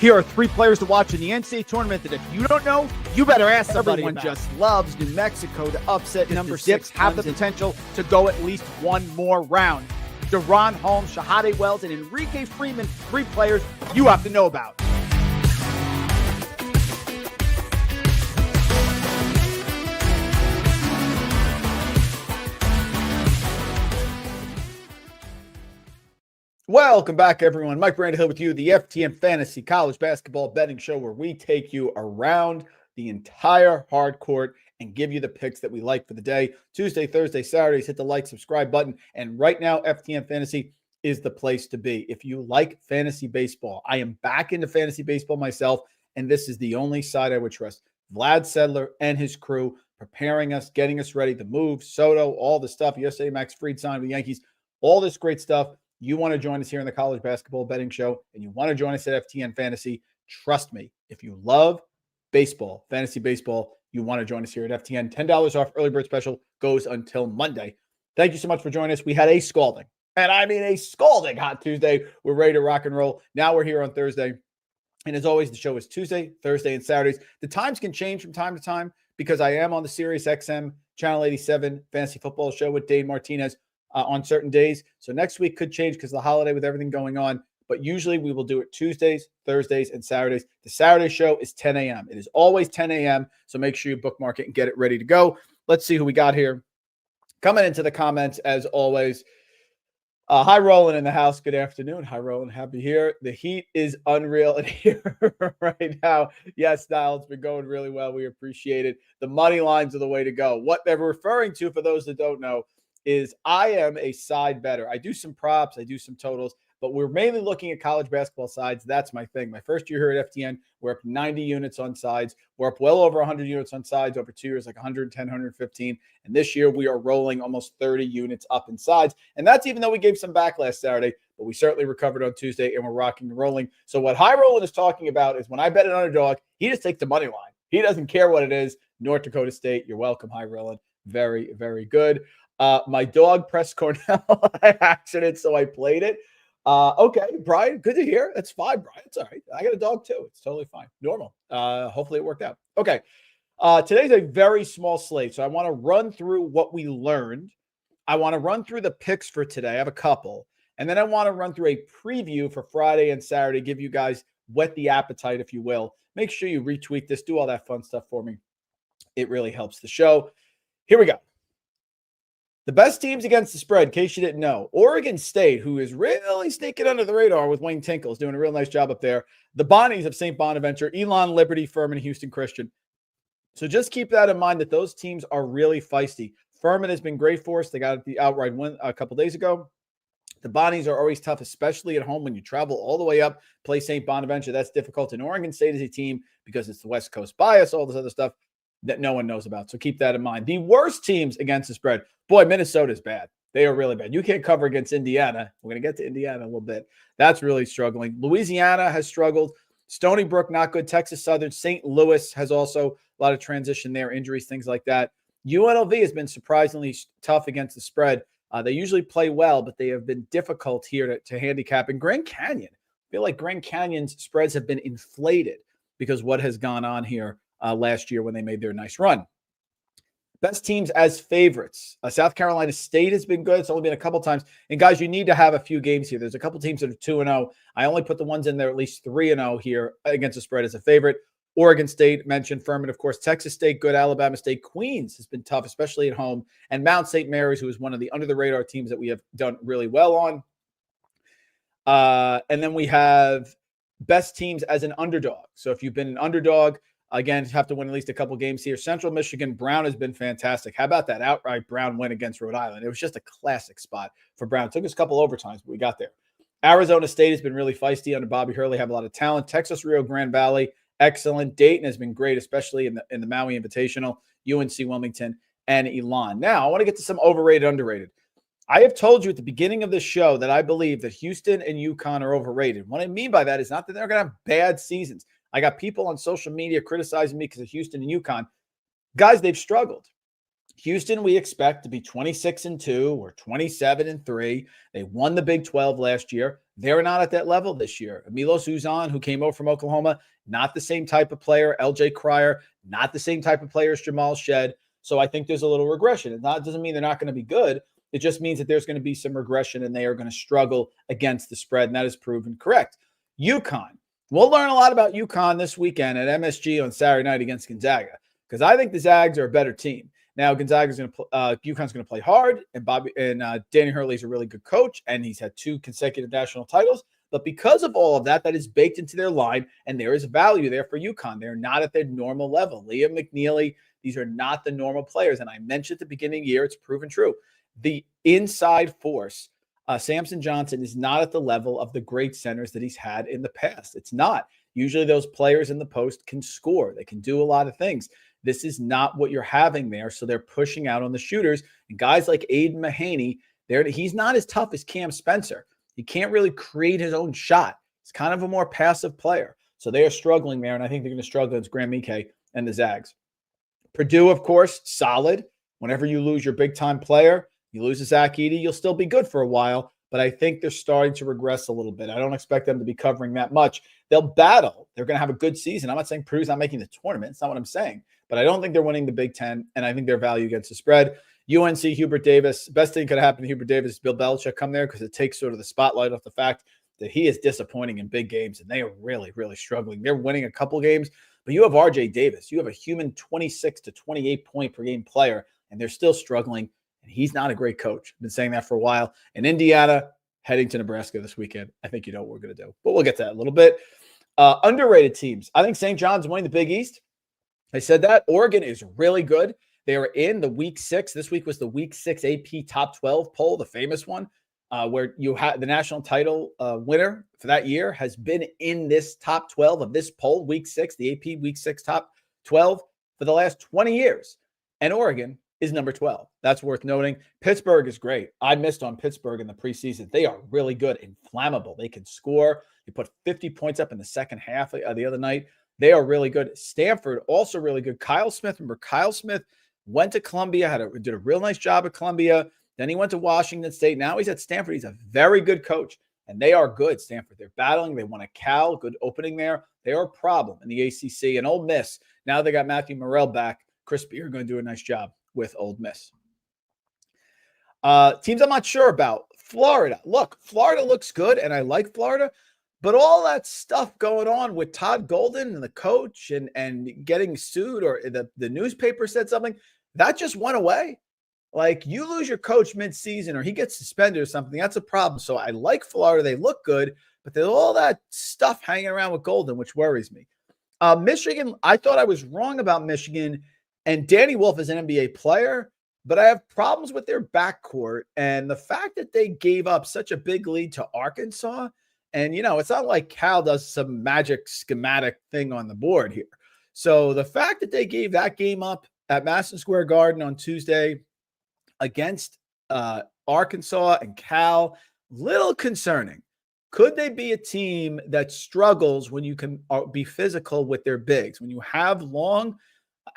Here are 3 players to watch in the NCAA tournament that if you don't know, you better ask somebody. Everyone just loves New Mexico to upset number 6, have the potential to go at least one more round. Deron Holmes, Shahade Wells, and Enrique Freeman, 3 players you have to know about. Welcome back, everyone. Mike Randle with you, the FTN Fantasy College Basketball Betting Show, where we take you around the entire hard court and give you the picks that we like for the day. Tuesday, Thursday, Saturdays, hit the like, subscribe button. And right now, FTN Fantasy is the place to be. If you like fantasy baseball, I am back into fantasy baseball myself, and this is the only side I would trust. Vlad Sedler and his crew preparing us, getting us ready, the move, Soto, all the stuff. Yesterday, Max Fried signed with the Yankees, all this great stuff. You want to join us here in the College Basketball Betting Show, and you want to join us at FTN Fantasy, trust me, if you love baseball, fantasy baseball, you want to join us here at FTN. $10 off early bird special goes until Monday. Thank you so much for joining us. We had a scalding, and I mean a scalding hot Tuesday. We're ready to rock and roll. Now we're here on Thursday, and as always, the show is Tuesday, Thursday, and Saturdays. The times can change from time to time because I am on the Sirius XM Channel 87 Fantasy Football Show with Dave Martinez on certain days. So next week could change because of the holiday with everything going on. But usually we will do it Tuesdays, Thursdays, and Saturdays. The Saturday show is 10 a.m. It is always 10 a.m. So make sure you bookmark it and get it ready to go. Let's see who we got here. Coming into the comments, as always. Hi, Roland in the house. Good afternoon. Hi, Roland. Happy here. The heat is unreal in here right now. Yes, Niall, it's been going really well. We appreciate it. The money lines are the way to go. What they're referring to, for those that don't know, is I am a side bettor. I do some props, I do some totals, but we're mainly looking at college basketball sides. That's my thing. My first year here at FTN, we're up 90 units on sides. We're up well over 100 units on sides over 2 years, like 110, 115. And this year we are rolling almost 30 units up in sides. And that's even though we gave some back last Saturday, but we certainly recovered on Tuesday and we're rocking and rolling. So what High Roland is talking about is when I bet an underdog, he just takes the money line. He doesn't care what it is. North Dakota State, you're welcome, High Roland. Very, very good. My dog pressed Cornell by accident, so I played it. Okay, Brian, good to hear. That's fine, Brian. It's all right. I got a dog too. It's totally fine. Normal. Hopefully it worked out. Okay. Today's a very small slate, so I want to run through what we learned. I want to run through the picks for today. I have a couple. And then I want to run through a preview for Friday and Saturday, give you guys whet the appetite, if you will. Make sure you retweet this, do all that fun stuff for me. It really helps the show. Here we go. The best teams against the spread, in case you didn't know. Oregon State, who is really sneaking under the radar with Wayne Tinkle, is doing a real nice job up there. The Bonnies of St. Bonaventure, Elon, Liberty, Furman, Houston Christian. So just keep that in mind that those teams are really feisty. Furman has been great for us. They got the outright win a couple days ago. The Bonnies are always tough, especially at home when you travel all the way up, play St. Bonaventure. That's difficult. And Oregon State is a team, because it's the West Coast bias, all this other stuff that no one knows about. So keep that in mind. The worst teams against the spread. Boy, Minnesota's bad. They are really bad. You can't cover against Indiana. We're going to get to Indiana in a little bit. That's really struggling. Louisiana has struggled. Stony Brook, not good. Texas Southern. St. Louis has also a lot of transition there, injuries, things like that. UNLV has been surprisingly tough against the spread. They usually play well, but they have been difficult here to handicap. And Grand Canyon, I feel like Grand Canyon's spreads have been inflated because what has gone on here last year when they made their nice run. Best teams as favorites. South Carolina State has been good. It's only been a couple times. And guys, you need to have a few games here. There's a couple teams that are 2-0. I only put the ones in there at least 3-0 here against the spread as a favorite. Oregon State, mentioned Furman, of course. Texas State, good. Alabama State. Queens has been tough, especially at home. And Mount St. Mary's, who is one of the under-the-radar teams that we have done really well on. And then we have best teams as an underdog. So if you've been an underdog, again, you have to win at least a couple games here. Central Michigan, Brown has been fantastic. How about that outright Brown win against Rhode Island? It was just a classic spot for Brown. It took us a couple overtimes, but we got there. Arizona State has been really feisty under Bobby Hurley, have a lot of talent. Texas Rio Grande Valley, excellent. Dayton has been great, especially in the Maui Invitational. UNC Wilmington and Elon. Now, I want to get to some overrated, underrated. I have told you at the beginning of this show that I believe that Houston and UConn are overrated. What I mean by that is not that they're going to have bad seasons. I got people on social media criticizing me because of Houston and UConn. Guys, they've struggled. Houston, we expect to be 26-2 or 27-3. They won the Big 12 last year. They're not at that level this year. Milos Uzan, who came over from Oklahoma, not the same type of player. LJ Cryer, not the same type of player as Jamal Shed. So I think there's a little regression. It doesn't mean they're not going to be good. It just means that there's going to be some regression and they are going to struggle against the spread. And that is proven correct. UConn. We'll learn a lot about UConn this weekend at MSG on Saturday night against Gonzaga because I think the Zags are a better team. Now, UConn's going to play hard, and Danny Hurley's a really good coach, and he's had 2 consecutive national titles. But because of all of that, that is baked into their line, and there is value there for UConn. They're not at their normal level. Liam McNeely, these are not the normal players. And I mentioned at the beginning of the year, it's proven true. The inside force, Samson Johnson, is not at the level of the great centers that he's had in the past. It's not. Usually those players in the post can score. They can do a lot of things. This is not what you're having there. So they're pushing out on the shooters. And guys like Aiden Mahaney, he's not as tough as Cam Spencer. He can't really create his own shot. He's kind of a more passive player. So they are struggling there. And I think they're going to struggle against Graham Ike and the Zags. Purdue, of course, solid. Whenever you lose your big-time player, you lose to Zach Edey, you'll still be good for a while. But I think they're starting to regress a little bit. I don't expect them to be covering that much. They'll battle. They're going to have a good season. I'm not saying Purdue's not making the tournament. It's not what I'm saying. But I don't think they're winning the Big Ten, and I think their value against the spread. UNC, Hubert Davis. Best thing could have happened to Hubert Davis is Bill Belichick come there because it takes sort of the spotlight off the fact that he is disappointing in big games, and they are really, really struggling. They're winning a couple games, but you have RJ Davis. You have a human 26 to 28 point per game player, and they're still struggling, and he's not a great coach. I've been saying that for a while. And Indiana, heading to Nebraska this weekend. I think you know what we're going to do, but we'll get to that in a little bit. Underrated teams. I think St. John's winning the Big East. I said that. Oregon is really good. They are in the Week 6. This week was the Week 6 AP Top 12 poll, the famous one, where you had the national title winner for that year has been in this top 12 of this poll, Week 6, the AP Week 6 Top 12 for the last 20 years. And Oregon is number 12. That's worth noting. Pittsburgh is great. I missed on Pittsburgh in the preseason. They are really good and flammable. They can score. They put 50 points up in the second half the other night. They are really good. Stanford, also really good. Kyle Smith, remember Kyle Smith went to Columbia, did a real nice job at Columbia. Then he went to Washington State. Now he's at Stanford. He's a very good coach, and they are good, Stanford. They're battling. They won a Cal, good opening there. They are a problem in the ACC. And Ole Miss, now they got Matthew Morrell back. Chris Beard going to do a nice job with Ole Miss. Teams I'm not sure about. Florida. Look, Florida looks good, and I like Florida. But all that stuff going on with Todd Golden and the coach and getting sued, or the newspaper said something, that just went away. Like, you lose your coach mid-season or he gets suspended or something, that's a problem. So I like Florida. They look good, but there's all that stuff hanging around with Golden, which worries me. Michigan, I thought I was wrong about Michigan. And Danny Wolf is an NBA player, but I have problems with their backcourt. And the fact that they gave up such a big lead to Arkansas, and, you know, it's not like Cal does some magic schematic thing on the board here. So the fact that they gave that game up at Madison Square Garden on Tuesday against Arkansas and Cal, little concerning. Could they be a team that struggles when you can be physical with their bigs? When you have long,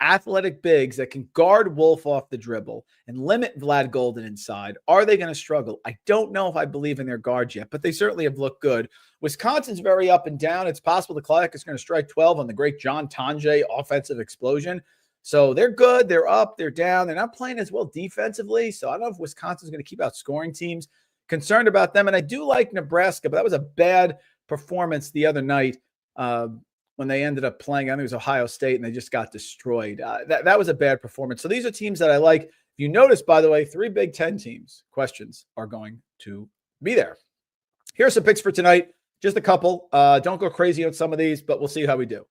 athletic bigs that can guard Wolf off the dribble and limit Vlad Golden inside, are they going to struggle? I don't know if I believe in their guards yet, but they certainly have looked good. Wisconsin's very up and down. It's possible the Classic is going to strike 12 on the great John Tonje offensive explosion. So they're good. They're up. They're down. They're not playing as well defensively. So I don't know if Wisconsin's going to keep outscoring teams. Concerned about them. And I do like Nebraska, but that was a bad performance the other night. When they ended up playing, I think it was Ohio State, and they just got destroyed. That was a bad performance. So these are teams that I like. If you notice, by the way, 3 Big Ten teams, questions, are going to be there. Here are some picks for tonight. Just a couple. Don't go crazy on some of these, but we'll see how we do.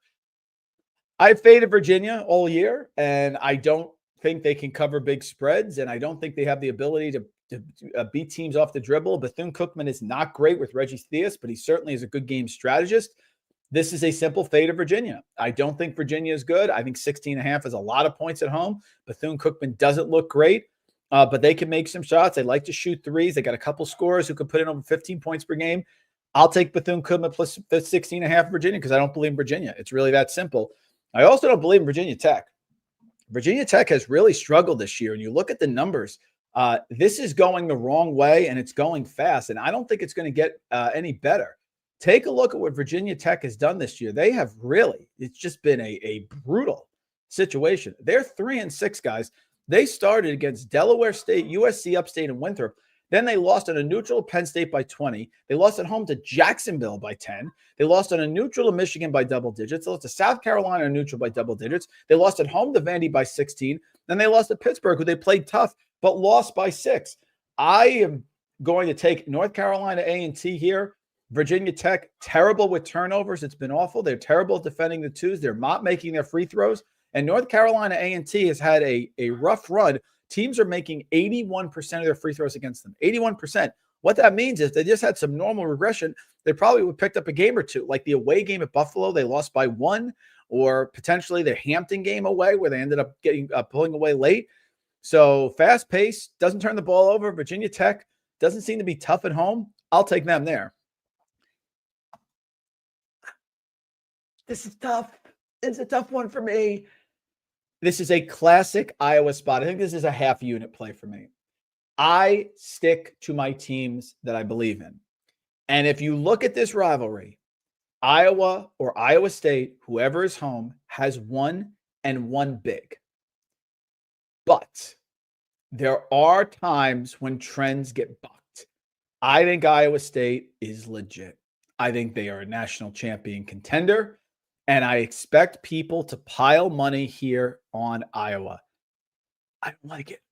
I've faded Virginia all year, and I don't think they can cover big spreads, and I don't think they have the ability to beat teams off the dribble. Bethune-Cookman is not great with Reggie Theus, but he certainly is a good game strategist. This is a simple fade of Virginia. I don't think Virginia is good. I think 16.5 is a lot of points at home. Bethune-Cookman doesn't look great, but they can make some shots. They like to shoot threes. They got a couple scorers who can put in over 15 points per game. I'll take Bethune-Cookman plus 16.5 Virginia because I don't believe in Virginia. It's really that simple. I also don't believe in Virginia Tech. Virginia Tech has really struggled this year. And you look at the numbers, this is going the wrong way and it's going fast. And I don't think it's going to get any better. Take a look at what Virginia Tech has done this year. They have really, it's just been a brutal situation. They're 3-6, guys. They started against Delaware State, USC Upstate, and Winthrop. Then they lost on a neutral to Penn State by 20. They lost at home to Jacksonville by 10. They lost on a neutral to Michigan by double digits. They lost to South Carolina on a neutral by double digits. They lost at home to Vandy by 16. Then they lost to Pittsburgh, who they played tough, but lost by 6. I am going to take North Carolina A&T here. Virginia Tech, terrible with turnovers. It's been awful. They're terrible at defending the twos. They're not making their free throws. And North Carolina A&T has had a rough run. Teams are making 81% of their free throws against them. 81%. What that means is they just had some normal regression. They probably would have picked up a game or two, like the away game at Buffalo. They lost by 1, or potentially the Hampton game away where they ended up getting pulling away late. So fast pace, doesn't turn the ball over. Virginia Tech doesn't seem to be tough at home. I'll take them there. This is tough. It's a tough one for me. This is a classic Iowa spot. I think this is a half unit play for me. I stick to my teams that I believe in. And if you look at this rivalry, Iowa or Iowa State, whoever is home, has won and won big. But there are times when trends get bucked. I think Iowa State is legit. I think they are a national champion contender. And I expect people to pile money here on Iowa. I don't like it.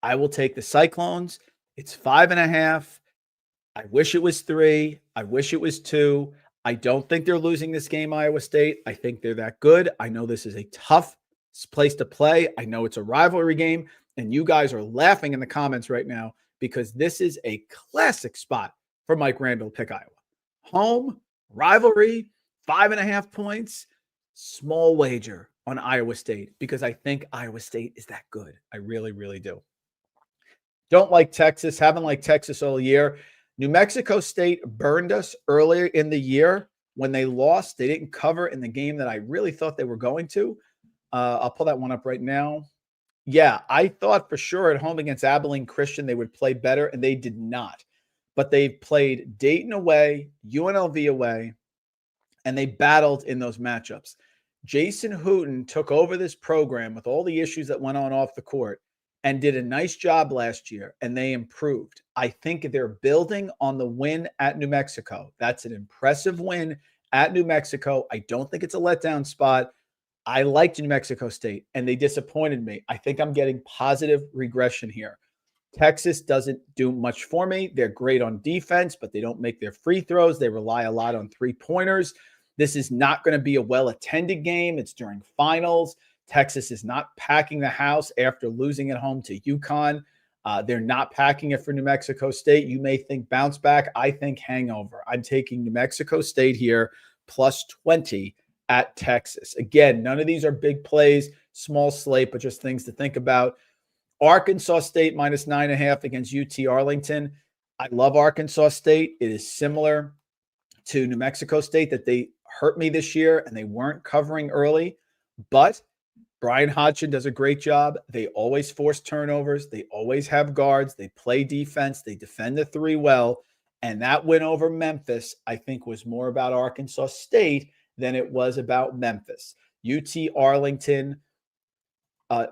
I will take the Cyclones. It's 5.5. I wish it was 3. I wish it was 2. I don't think they're losing this game, Iowa State. I think they're that good. I know this is a tough place to play. I know it's a rivalry game. And you guys are laughing in the comments right now because this is a classic spot for Mike Randle to pick Iowa. Home, rivalry, 5.5 points, small wager on Iowa State because I think Iowa State is that good. I really, really do. Don't like Texas. Haven't liked Texas all year. New Mexico State burned us earlier in the year when they lost. They didn't cover in the game that I really thought they were going to. I'll pull that one up right now. Yeah, I thought for sure at home against Abilene Christian they would play better, and they did not. But they've played Dayton away, UNLV away, and they battled in those matchups. Jason Hooten took over this program with all the issues that went on off the court and did a nice job last year, and they improved. I think they're building on the win at New Mexico. That's an impressive win at New Mexico. I don't think it's a letdown spot. I liked New Mexico State, and they disappointed me. I think I'm getting positive regression here. Texas doesn't do much for me. They're great on defense, but they don't make their free throws. They rely a lot on three-pointers. This is not going to be a well-attended game. It's during finals. Texas is not packing the house after losing at home to UConn. They're not packing it for New Mexico State. You may think bounce back. I think hangover. I'm taking New Mexico State here plus 20 at Texas. Again, none of these are big plays, small slate, but just things to think about. Arkansas State minus 9.5 against UT Arlington. I love Arkansas State. It is similar to New Mexico State that they hurt me this year and they weren't covering early, but Brian Hodgson does a great job. They always force turnovers. They always have guards. They play defense. They defend the 3 well. And that win over Memphis, I think, was more about Arkansas State than it was about Memphis. UT Arlington,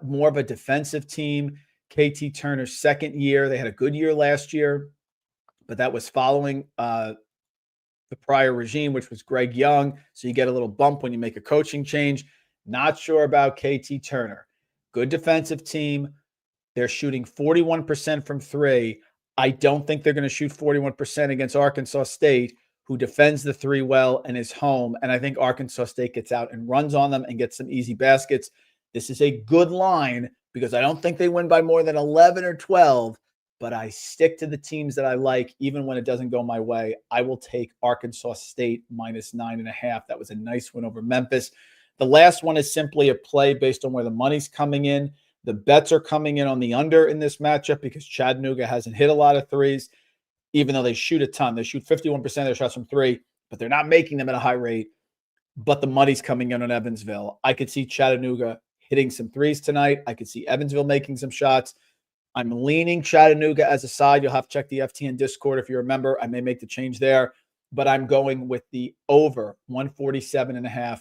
more of a defensive team. KT Turner's second year. They had a good year last year, but that was following the prior regime, which was Greg Young. So you get a little bump when you make a coaching change. Not sure about KT Turner. Good defensive team. They're shooting 41% from 3. I don't think they're going to shoot 41% against Arkansas State, who defends the 3 well and is home. And I think Arkansas State gets out and runs on them and gets some easy baskets. This is a good line because I don't think they win by more than 11 or 12, but I stick to the teams that I like even when it doesn't go my way. I will take Arkansas State minus 9.5. That was a nice win over Memphis. The last one is simply a play based on where the money's coming in. The bets are coming in on the under in this matchup because Chattanooga hasn't hit a lot of threes, even though they shoot a ton. They shoot 51% of their shots from 3, but they're not making them at a high rate. But the money's coming in on Evansville. I could see Chattanooga hitting some threes tonight. I could see Evansville making some shots. I'm leaning Chattanooga as a side. You'll have to check the FTN Discord if you remember. I may make the change there, but I'm going with the over 147.5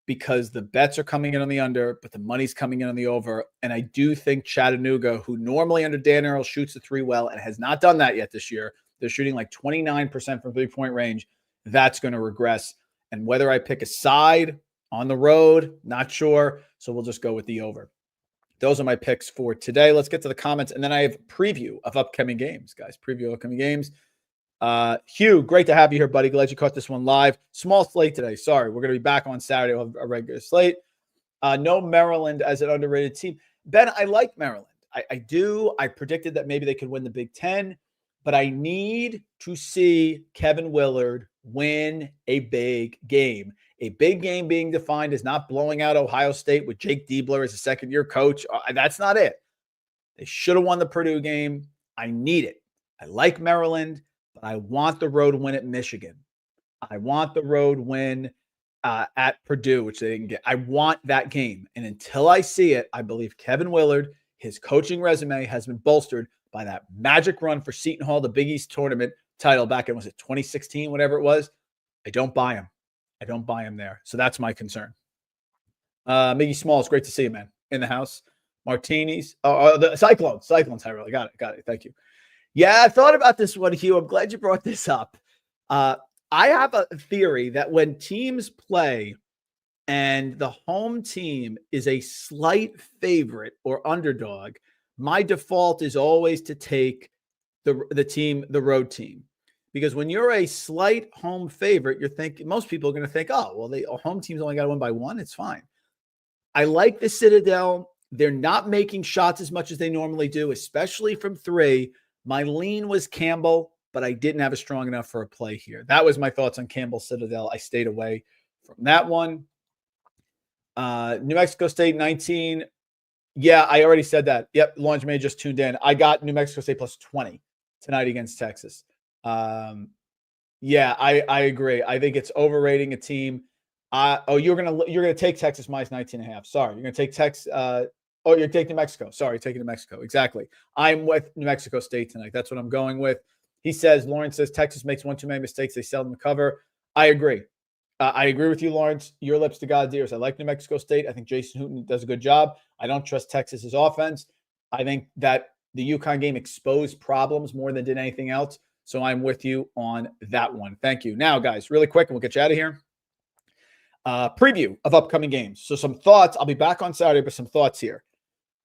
because the bets are coming in on the under, but the money's coming in on the over. And I do think Chattanooga, who normally under Dan Earl shoots the three well and has not done that yet this year, they're shooting like 29% from three-point range. That's going to regress. And whether I pick a side on the road, not sure. So we'll just go with the over. Those are my picks for today. Let's get to the comments. And then I have a preview of upcoming games, guys. Preview of upcoming games. Hugh, great to have you here, buddy. Glad you caught this one live. Small slate today. Sorry. We're going to be back on Saturday. We'll have a regular slate. No Maryland as an underrated team. Ben, I like Maryland. I do. I predicted that maybe they could win the Big Ten, but I need to see Kevin Willard win a big game. A big game being defined as not blowing out Ohio State with Jake Diebler as a second-year coach. That's not it. They should have won the Purdue game. I need it. I like Maryland, but I want the road win at Michigan. I want the road win at Purdue, which they didn't get. I want that game. And until I see it, I believe Kevin Willard, his coaching resume has been bolstered by that magic run for Seton Hall, the Big East tournament title back in, was it 2016, whatever it was? I don't buy him. I don't buy him there. So that's my concern. Miggy Smalls, great to see you, man. In the house. Martinis. The Cyclones. Tyrell. Got it. Thank you. Yeah, I thought about this one, Hugh. I'm glad you brought this up. I have a theory that when teams play and the home team is a slight favorite or underdog, my default is always to take the road team. Because when you're a slight home favorite, most people are going to think, oh, well, the home team's only got to win by one. It's fine. I like the Citadel. They're not making shots as much as they normally do, especially from three. My lean was Campbell, but I didn't have a strong enough for a play here. That was my thoughts on Campbell Citadel. I stayed away from that one. New Mexico State 19. Yeah, I already said that. Yep, Launch May just tuned in. I got New Mexico State plus 20 tonight against Texas. Yeah, I agree. I think it's overrating a team. You're gonna take Texas minus 19.5. Sorry, you're gonna take Texas. You're taking New Mexico. Sorry, taking New Mexico. Exactly. I'm with New Mexico State tonight. That's what I'm going with. Lawrence says Texas makes one too many mistakes. They seldom cover. I agree. I agree with you, Lawrence. Your lips to God's ears. I like New Mexico State. I think Jason Hooten does a good job. I don't trust Texas's offense. I think that the UConn game exposed problems more than did anything else. So I'm with you on that one. Thank you. Now, guys, really quick, and we'll get you out of here. Preview of upcoming games. So some thoughts. I'll be back on Saturday, but some thoughts here.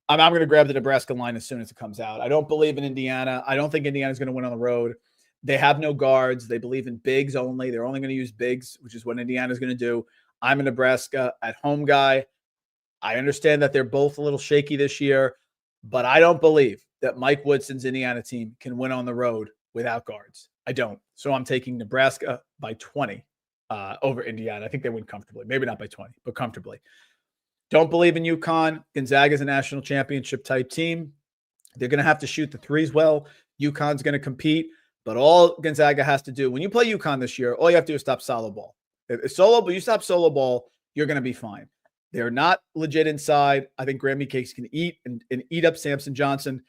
I'm going to grab the Nebraska line as soon as it comes out. I don't believe in Indiana. I don't think Indiana's going to win on the road. They have no guards. They believe in bigs only. They're only going to use bigs, which is what Indiana's going to do. I'm a Nebraska at home guy. I understand that they're both a little shaky this year, but I don't believe that Mike Woodson's Indiana team can win on the road without guards. I don't. So I'm taking Nebraska by 20 over Indiana. I think they win comfortably. Maybe not by 20, but comfortably. Don't believe in UConn. Gonzaga's a national championship type team. They're going to have to shoot the threes well. UConn's going to compete, but all Gonzaga has to do, when you play UConn this year, all you have to do is stop solo ball. If you stop solo ball, you're going to be fine. They're not legit inside. I think Grammy Cakes can eat and eat up Samson Johnson.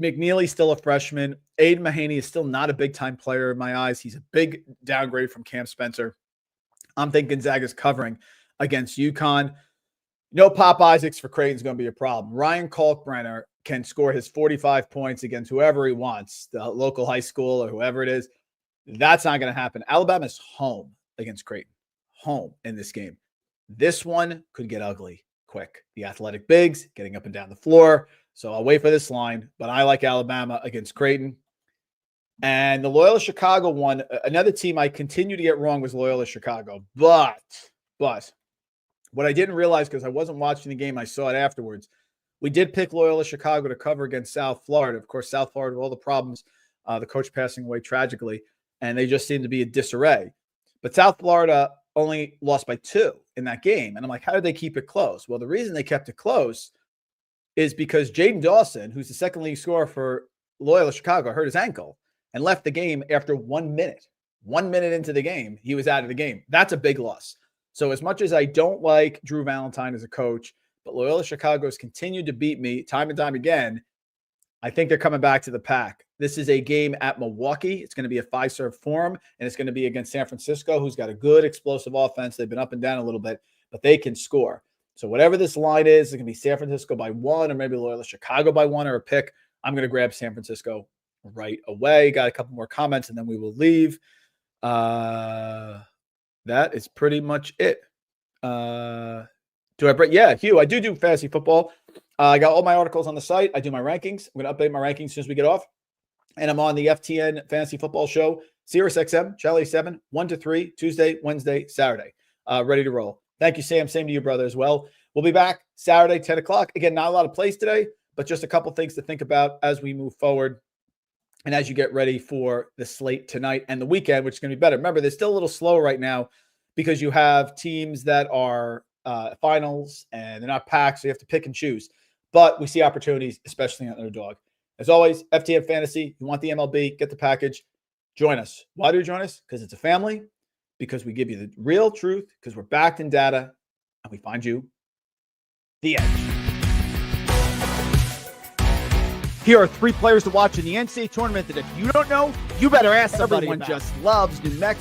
McNeely's still a freshman. Aiden Mahaney is still not a big-time player in my eyes. He's a big downgrade from Cam Spencer. I'm thinking Gonzaga's covering against UConn. No Pop Isaacs for Creighton is going to be a problem. Ryan Kalkbrenner can score his 45 points against whoever he wants, the local high school or whoever it is. That's not going to happen. Alabama's home against Creighton. Home in this game. This one could get ugly quick. The athletic bigs getting up and down the floor. So I'll wait for this line, but I like Alabama against Creighton. And the Loyola Chicago one, another team I continue to get wrong was Loyola Chicago. But what I didn't realize, because I wasn't watching the game, I saw it afterwards. We did pick Loyola Chicago to cover against South Florida. Of course, South Florida, with all the problems, the coach passing away tragically, and they just seem to be in disarray. But South Florida only lost by 2 in that game. And I'm like, how did they keep it close? Well, the reason they kept it close is because Jaden Dawson, who's the second leading scorer for Loyola Chicago, hurt his ankle and left the game after 1 minute. 1 minute into the game, he was out of the game. That's a big loss. So as much as I don't like Drew Valentine as a coach, but Loyola Chicago has continued to beat me time and time again. I think they're coming back to the pack. This is a game at Milwaukee. It's going to be a 5-serve forum, and it's going to be against San Francisco, who's got a good explosive offense. They've been up and down a little bit, but they can score. So whatever this line is, it's going to be San Francisco by 1 or maybe Loyola Chicago by 1 or a pick. I'm going to grab San Francisco right away. Got a couple more comments, and then we will leave. That is pretty much it. Yeah, Hugh, I do fantasy football. I got all my articles on the site. I do my rankings. I'm going to update my rankings as soon as we get off. And I'm on the FTN Fantasy Football Show, Sirius XM, Charlie 7, 1 to 3, Tuesday, Wednesday, Saturday. Ready to roll. Thank you, Sam. Same to you, brother, as well. We'll be back Saturday, 10 o'clock. Again, not a lot of plays today, but just a couple things to think about as we move forward and as you get ready for the slate tonight and the weekend, which is going to be better. Remember, they're still a little slow right now because you have teams that are finals and they're not packed, so you have to pick and choose. But we see opportunities, especially on underdog. As always, FTN Fantasy, you want the MLB, get the package, join us. Why do you join us? Because it's a family, because we give you the real truth, because we're backed in data, and we find you the edge. Here are 3 players to watch in the NCAA tournament that if you don't know, you better ask somebody. Everyone just loves New Mexico.